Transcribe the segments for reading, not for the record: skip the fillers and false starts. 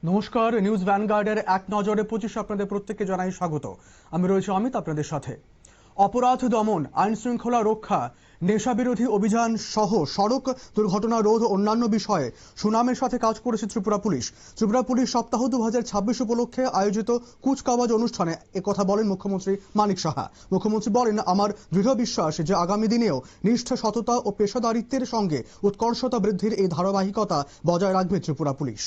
নমস্কার, নিউজ ভ্যানগার্ডের এক নজরে 25 আপনাদের প্রত্যেককে জানাই স্বাগত। আমি রয়েছি অমিত আপনাদের সাথে। অপরাধ দমন, আইন শৃঙ্খলা রক্ষা, নেশা বিরোধী অভিযান সহ সড়ক দুর্ঘটনা রোধ অন্যান্য বিষয়ে সুনামের সাথে কাজ করেছে ত্রিপুরা পুলিশ। ত্রিপুরা পুলিশ সপ্তাহ 2026 উপলক্ষে আয়োজিত কুচকাওয়াজ অনুষ্ঠানে একথা বলেন মুখ্যমন্ত্রী মানিক সাহা। মুখ্যমন্ত্রী বলেন, আমার দৃঢ় বিশ্বাস যে আগামী দিনেও নিষ্ঠা, সততা ও পেশাদারিত্বের সঙ্গে উৎকর্ষতা বৃদ্ধির এই ধারাবাহিকতা বজায় রাখবে Tripura police.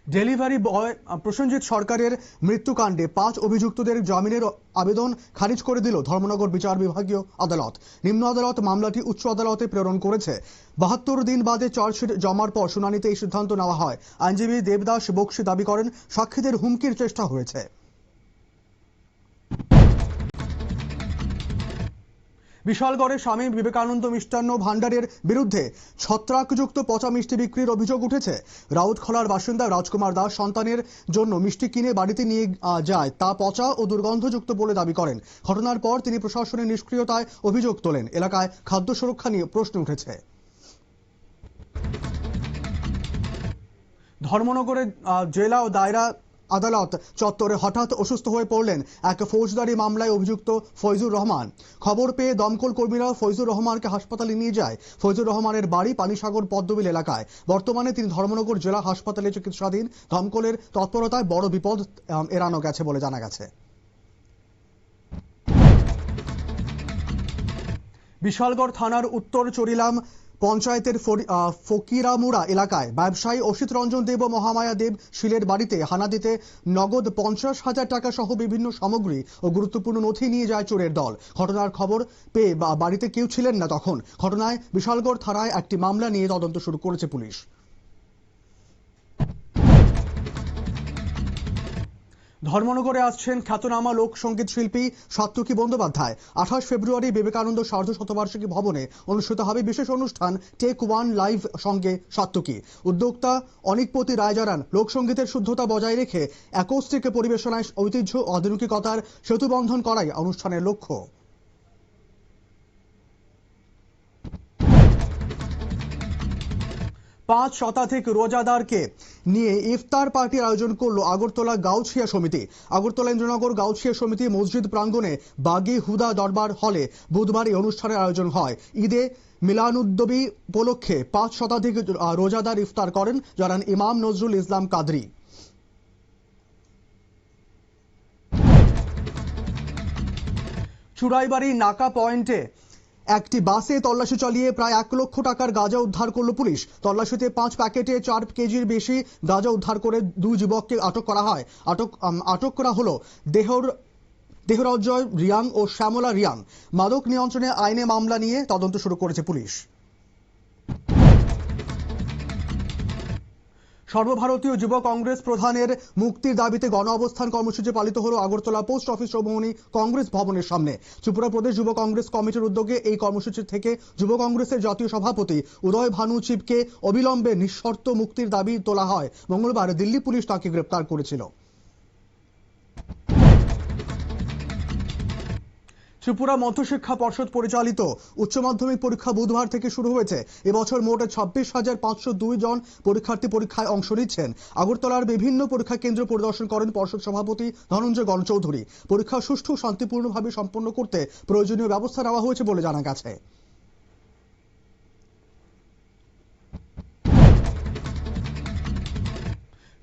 Delivery boy Prosenjit সরকারের মৃত্যুকাণ্ডে 5 অভিযুক্তদের জামিনের আবেদন খারিজ করে দিল ধর্মনগর বিচার বিভাগীয় আদালত। নিম্ন আদালত মামলাটি উচ্চ আদালতে প্রেরণ করেছে। 72 দিন বাদে চার্জশিট জমার পর শুনানিতে এই সিদ্ধান্ত নেওয়া হয়। আইনজীবী দেবদাস বক্সি দাবি করেন, সাক্ষীদের হুমকির চেষ্টা হয়েছে। বিশালগড়ে স্বামী বিবেকানন্দ মিষ্টান্ন ভান্ডারের বিরুদ্ধে ছত্রাকযুক্ত পচা মিষ্টি বিক্রির অভিযোগ উঠেছে। রাউতখলার বাসিন্দা রাজকুমার দাস সন্তানের জন্য মিষ্টি কিনে বাড়িতে নিয়ে যায়, তা পচা ও দুর্গন্ধযুক্ত বলে দাবি করেন। ঘটনার পর তিনি প্রশাসনের নিষ্ক্রিয়তায় অভিযোগ তোলেন। এলাকায় খাদ্য সুরক্ষা নিয়ে প্রশ্ন উঠেছে। ধর্মনগরের জেলা ও দায়রা আদালত চত্বরে হঠাৎ অসুস্থ হয়ে পড়লেন এক ফৌজদারি মামলায় অভিযুক্ত ফয়জুর রহমান। খবর পেয়ে দমকল কর্মীরা ফয়জুর রহমানকে হাসপাতালে নিয়ে যায়। ফয়জুর রহমানের বাড়ি পানিসাগর পদ্মবিল এলাকায়। বর্তমানে তিনি ধর্মনগর জেলা হাসপাতালে চিকিৎসাধীন। দমকলের তৎপরতায় বড় বিপদ এড়ানো গেছে বলে জানা গেছে। বিশালগড় থানার উত্তর চরিলাম পঞ্চায়েতের ফকিরামুড়া এলাকায় ব্যবসায়ী অসিত রঞ্জন দেব ও মহামায়া দেব শিলের বাড়িতে হানা দিতে নগদ 50,000 টাকা সহ বিভিন্ন সামগ্রী ও গুরুত্বপূর্ণ নথি নিয়ে যায় চোরের দল। ঘটনার খবর পেয়ে বাড়িতে কেউ ছিলেন না তখন। ঘটনায় বিশালগড় থানায় একটি মামলা নিয়ে তদন্ত শুরু করেছে পুলিশ। ধর্মনগরে আসছেন খ্যাতনামা লোকসঙ্গীত শিল্পী সাত্তুকী বন্দ্যোপাধ্যায়। 28 ফেব্রুয়ারি বিবেকানন্দ সার্ধশতবার্ষিকী ভবনে অনুষ্ঠিত হবে বিশেষ অনুষ্ঠান টেক ওয়ান লাইভ সঙ্গে সাত্তুকী। উদ্যোক্তা অনিকপতি রায় জানান, লোকসঙ্গীতের শুদ্ধতা বজায় রেখে অ্যাকোস্টিক পরিবেশনায় ঐতিহ্য ও আধুনিকতার সেতুবন্ধন করাই অনুষ্ঠানের লক্ষ্য। 5 শতাধিক রোজাদারকে নিয়ে ইফতার পার্টির আয়োজন করলো আগরতলা গাউছিয়া সমিতি। আগরতলা ইন্দ্রনগর গাউছিয়া সমিতি মসজিদ প্রাঙ্গণে বাগি হুদা দরবার হলে বুধবার এই অনুষ্ঠানের আয়োজন হয়। ঈদে মিলানুদ্নবী উপলক্ষে 5 শতাধিক রোজাদার ইফতার করেন, জানান ইমাম নজরুল ইসলাম কাদরি। চুড়াইবাড়ি নাকা পয়েন্টে একটি বাসে তল্লাশি চালিয়ে প্রায় 1 লক্ষ টাকার গাঁজা উদ্ধার করল পুলিশ। তল্লাশিতে 5 প্যাকেটে 4 কেজির বেশি গাঁজা উদ্ধার করে 2 যুবককে আটক করা হয়। আটক করা হলো দেহরজয় রিয়াং ও শ্যামলা রিয়াং। মাদক নিয়ন্ত্রণে আইনে মামলা নিয়ে তদন্ত শুরু করেছে পুলিশ। সর্বভারতীয় যুব কংগ্রেস প্রধানের মুক্তির দাবিতে গণ অবস্থান কর্মসূচি পালিত হলো আগরতলা পোস্ট অফিস চৌমুহনী কংগ্রেস ভবনের সামনে। ত্রিপুরা প্রদেশ যুব কংগ্রেস কমিটির উদ্যোগে এই কর্মসূচি থেকে যুব কংগ্রেসের জাতীয় সভাপতি উদয় ভানু চিপকে অবিলম্বে নিঃশর্ত মুক্তির দাবি তোলা হয়। মঙ্গলবার দিল্লি পুলিশ তাকে গ্রেপ্তার করেছিল। ত্রিপুরা মধ্যশিক্ষা পর্ষদ পরিচালিত উচ্চ মাধ্যমিক পরীক্ষা বুধবার থেকে শুরু হয়েছে। এবছর মোট 26,502 জন পরীক্ষার্থী পরীক্ষায় অংশ নিচ্ছেন। আগরতলার বিভিন্ন পরীক্ষা কেন্দ্র পরিদর্শন করেন পর্ষদ সভাপতি ধনঞ্জয় গণচৌধুরী। পরীক্ষা সুষ্ঠু শান্তিপূর্ণভাবে সম্পন্ন করতে প্রয়োজনীয় ব্যবস্থা নেওয়া হয়েছে বলে জানা গেছে।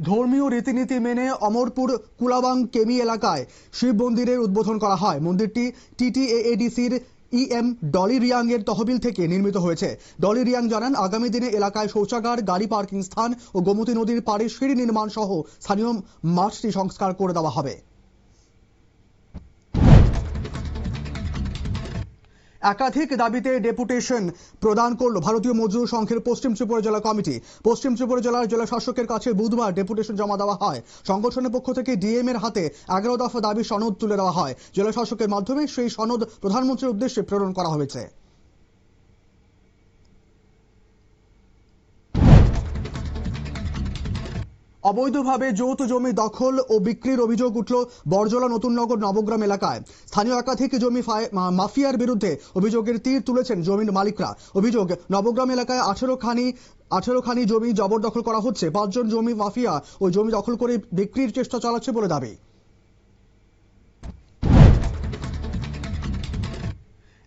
ধর্মীয় রীতিনীতি মেনে অমরপুর কুলাবাং কেমি এলাকায় শিব মন্দিরের উদ্বোধন করা হয়। মন্দিরটি TTAADCর EM ডলি রিয়াং এর তহবিল থেকে নির্মিত হয়েছে। ডলি রিয়াং জানান, আগামী দিনে এলাকায় শৌচাগার, গাড়ি পার্কিং স্থান ও গোমতী নদীর পাড়ে সিঁড়ি নির্মাণ সহ স্থানীয় মাঠটি সংস্কার করে দেওয়া হবে। একাধিক দাবিতে ডেপুটেশন প্রদান করল ভারতীয় মজদুর সংঘের পশ্চিম ত্রিপুরা জেলা কমিটি। পশ্চিম ত্রিপুরা জেলার জেলা শাসকের কাছে বুধবার ডেপুটেশন জমা দেওয়া হয়। সংগঠনের পক্ষ থেকে ডিএম এর হাতে 11 দফা দাবি সনদ তুলে দেওয়া হয়। জেলা শাসকের মাধ্যমে সেই সনদ প্রধানমন্ত্রীর উদ্দেশ্যে প্রেরণ করা হয়েছে। অবৈধভাবে যৌথ জমি দখল ও বিক্রির অভিযোগ উঠল বড়জলা নতুননগর নবগ্রাম এলাকায়। স্থানীয় একাধিক জমি মাফিয়ার বিরুদ্ধে অভিযোগের তীর তুলেছেন জমির মালিকরা। অভিযোগ, নবগ্রাম এলাকায় 18খানি জমি জবরদখল করা হচ্ছে। 5 জন জমি মাফিয়া ওই জমি দখল করে বিক্রির চেষ্টা চালাচ্ছে বলে দাবি।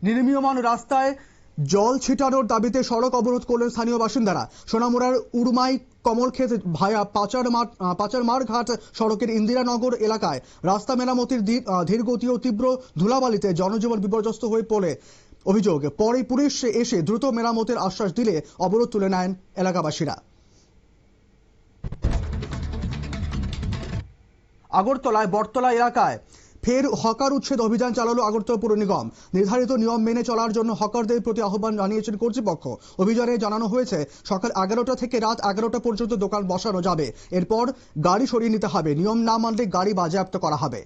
নির্মীয়মান রাস্তায় জল ছিটানোর দাবিতে সড়ক অবরোধ করলেন স্থানীয় বাসিন্দারা। সোনামুড়ার উড়মাই কমলক্ষেত ভায়া পাচারমার ঘাট সড়কের ইন্দিরানগর এলাকায় রাস্তা মেরামতির ধীরগতি ও তীব্র ধুলাবালিতে জনজীবন বিপর্যস্ত হয়ে পড়ে অভিযোগ। পরে পুলিশ এসে দ্রুত মেরামতের আশ্বাস দিলে অবরোধ তুলে নেন এলাকাবাসীরা। আগরতলায় বটতলা এলাকায় ফের হকার উচ্ছেদ অভিযান চালালো আগরতলা পুর নিগম। নির্ধারিত নিয়ম মেনে চলার জন্য হকারদের প্রতি আহ্বান জানিয়েছেন কর্তৃপক্ষ। অভিযানে জানানো হয়েছে সকাল 11টা থেকে রাত 11টা পর্যন্ত দোকান বসানো যাবে। এরপর গাড়ি সরিয়ে নিতে হবে। নিয়ম না মানলে গাড়ি বাজেয়াপ্ত করা হবে।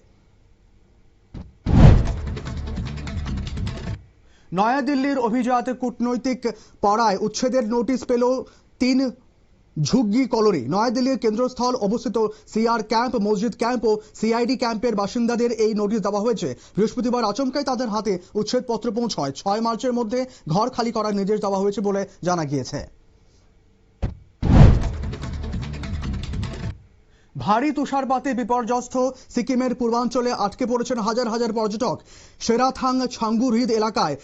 নয়াদিল্লির অভিজাত কূটনৈতিক পাড়ায় উচ্ছেদের নোটিশ পেল 3 ঝুগ্গি কলোনি। নয়াদিল্লির কেন্দ্রস্থল অবস্থিত সিআর ক্যাম্প, মসজিদ ক্যাম্প ও সিআইডি ক্যাম্পের বাসিন্দাদের এই নোটিশ দেওয়া হয়েছে। বৃহস্পতিবার আচমকাই তাদের হাতে উচ্ছেদপত্র পৌঁছয়। 6 মার্চের মধ্যে ঘর খালি করার নির্দেশ দেওয়া হয়েছে বলে জানা গিয়েছে। ভারী তুষারপাতে বিপর্যস্ত সিকিমের পূর্বাঞ্চলে আটকে পড়েছেন হাজার হাজার পর্যটক। সেরাথাং ছাঙ্গু হ্রদ এলাকায়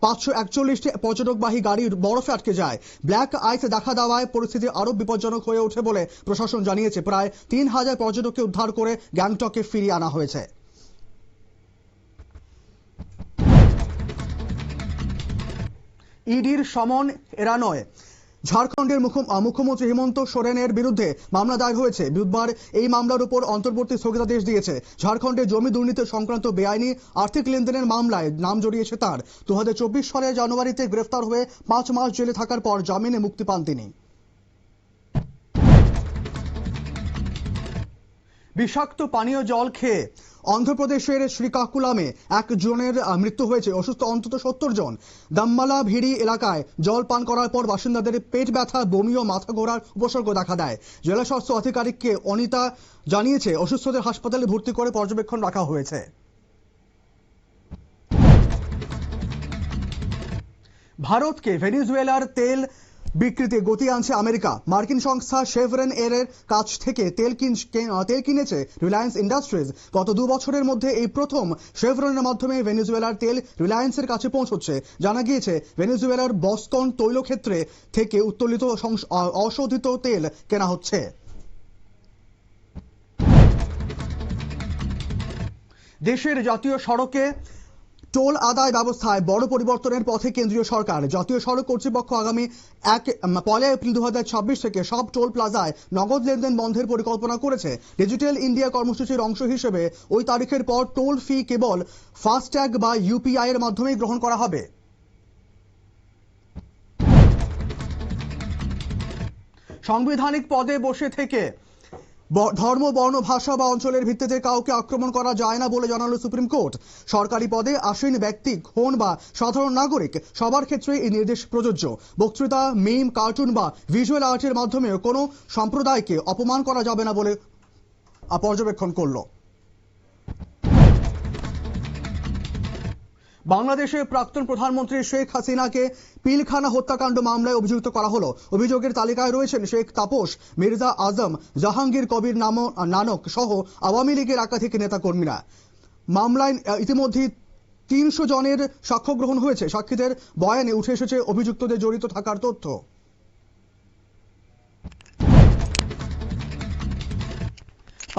541টি পর্যটকবাহী গাড়ি বরফে আটকে যায়। ব্ল্যাক আইস দেখা দেওয়ায় পরিস্থিতি আরো বিপজ্জনক হয়ে ওঠে বলে প্রশাসন জানিয়েছে। প্রায় 3000 পর্যটককে উদ্ধার করে গ্যাংটকে ফিরিয়ে আনা হয়েছে। ইডির সমন এড়ানোয় ঝাড়খণ্ডের মুখ্যমন্ত্রী হেমন্ত সোরেনের বিরুদ্ধে মামলা দায়ের হয়েছে। বুধবার এই মামলার উপর অন্তর্বর্তী স্থগিতাদেশ দিয়েছে। ঝাড়খণ্ডে জমি দুর্নীতি সংক্রান্ত বেআইনি আর্থিক লেনদেনের মামলায় নাম জড়িয়েছে তার। 2024 সালের জানুয়ারিতে গ্রেফতার হয়ে 5 মাস জেলে থাকার পর জামিনে মুক্তি পান তিনি। বিষাক্ত পানীয় জল খেয়ে অন্ধ্রপ্রদেশের শ্রীকাকুলামে একজনের মৃত্যু হয়েছে। অসুস্থ অন্তত 70 জন। দাম্মালা ভিড়ি এলাকায় জল পান করার পর বাসিন্দাদের পেট ব্যথা, বমি ও মাথা ঘোরার উপসর্গ দেখা দেয়। জেলা স্বাস্থ্য আধিকারিককে অনিতা জানিয়েছে অসুস্থদের হাসপাতালে ভর্তি করে পর্যবেক্ষণ রাখা হয়েছে। ভারতকে ভেনিজুয়েলার তেল বিক্রিতে গতি আনছে আমেরিকা। মার্কিন সংস্থা শেভরন এর কাছ থেকে তেল কিনেছে রিলায়েন্স ইন্ডাস্ট্রিজ। গত 2 বছরের মধ্যে এই প্রথম শেভরনের মাধ্যমে ভেনিজুয়েলার তেল রিলায়েন্সের কাছে পৌঁছচ্ছে। জানা গিয়েছে ভেনিজুয়েলার বস্কন তৈলক্ষেত্রে থেকে উত্তোলিত অশোধিত তেল কেনা হচ্ছে। দেশের জাতীয় সড়কে টোল আদায় ব্যবস্থায় বড় পরিবর্তনের পথে কেন্দ্রীয় সরকার। জাতীয় সড়ক কর্তৃপক্ষ আগামী 1 এপ্রিল 2026 থেকে সব টোল প্লাজায় নগদ লেনদেন বন্ধের পরিকল্পনা করেছে। ডিজিটাল ইন্ডিয়া কর্মসূচির অংশ হিসেবে ওই তারিখের পর টোল ফি কেবল ফাস্ট্যাগ বা ইউপিআই এর মাধ্যমেই গ্রহণ করা হবে। সাংবিধানিক পদে বসে থেকে ধর্ম, বর্ণ, ভাষা বা অঞ্চলের ভিত্তিতে কাউকে আক্রমণ করা যায় না বলে জানালো সুপ্রিম কোর্ট। সরকারি পদে আসীন ব্যক্তি হন বা সাধারণ নাগরিক, সবার ক্ষেত্রে এই নির্দেশ প্রযোজ্য। বক্তৃতা, মিম, কার্টুন বা ভিজুয়াল আর্টের মাধ্যমে কোনো সম্প্রদায়কে অপমান করা যাবে না বলে পর্যবেক্ষণ করলো। বাংলাদেশের প্রাক্তন প্রধানমন্ত্রী শেখ হাসিনাকে পিলখানা হত্যাকাণ্ড মামলায় অভিযুক্ত করা হলো। অভিযোগের তালিকায় রয়েছেন শেখ তাপস, মির্জা আজম, জাহাঙ্গীর কবির নানক সহ আওয়ামী লীগের একাধিক নেতাকর্মীরা। মামলায় ইতিমধ্যে 300 জনের সাক্ষ্য গ্রহণ হয়েছে। সাক্ষীদের বয়ানে উঠে এসেছে অভিযুক্তদের জড়িত থাকার তথ্য।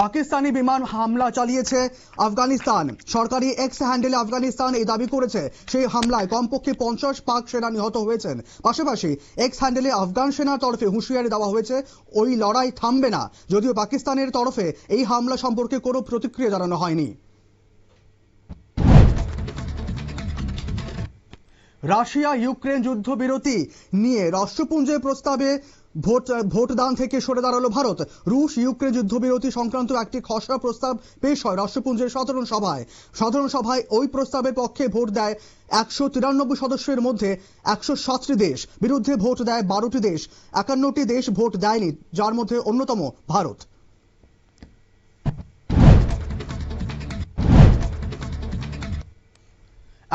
পাকিস্তানি বিমান হামলা চালিয়েছে আফগানিস্তান। সরকারি এক্স হ্যান্ডেলে আফগানিস্তান এই দাবি করেছে সেই হামলায় কমপক্ষে 50 পাক সেনা নিহত হয়েছেন। পাশাপাশি এক্স হ্যান্ডেলে আফগান সেনার তরফে হুঁশিয়ারি দেওয়া হয়েছে ওই লড়াই থামবে না। যদিও পাকিস্তানের তরফে এই হামলা সম্পর্কে কোনো প্রতিক্রিয়া জানানো হয়নি। রাশিয়া ইউক্রেন যুদ্ধবিরতি নিয়ে রাষ্ট্রপুঞ্জের প্রস্তাবে ভোটদান থেকে সরে দাঁড়ালো ভারত। রুশ ইউক্রেন যুদ্ধবিরতি সংক্রান্ত একটি খসড়া প্রস্তাব পেশ হয় রাষ্ট্রপুঞ্জের সাধারণ সভায় ওই প্রস্তাবের পক্ষে ভোট দেয় 193 সদস্যের মধ্যে 107টি দেশ, বিরুদ্ধে ভোট দেয় 12টি দেশ, 51টি দেশ ভোট দেয়নি, যার মধ্যে অন্যতম ভারত।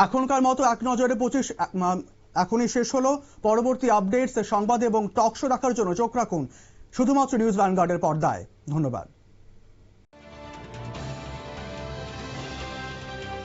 এখনকার মতো এক নজরে 25 এখনই শেষ হলো। পরবর্তী আপডেটস, সংবাদ এবং টক শো দেখার জন্য চোখ রাখুন শুধুমাত্র নিউজ ভ্যানগার্ডের পর্দায়। ধন্যবাদ।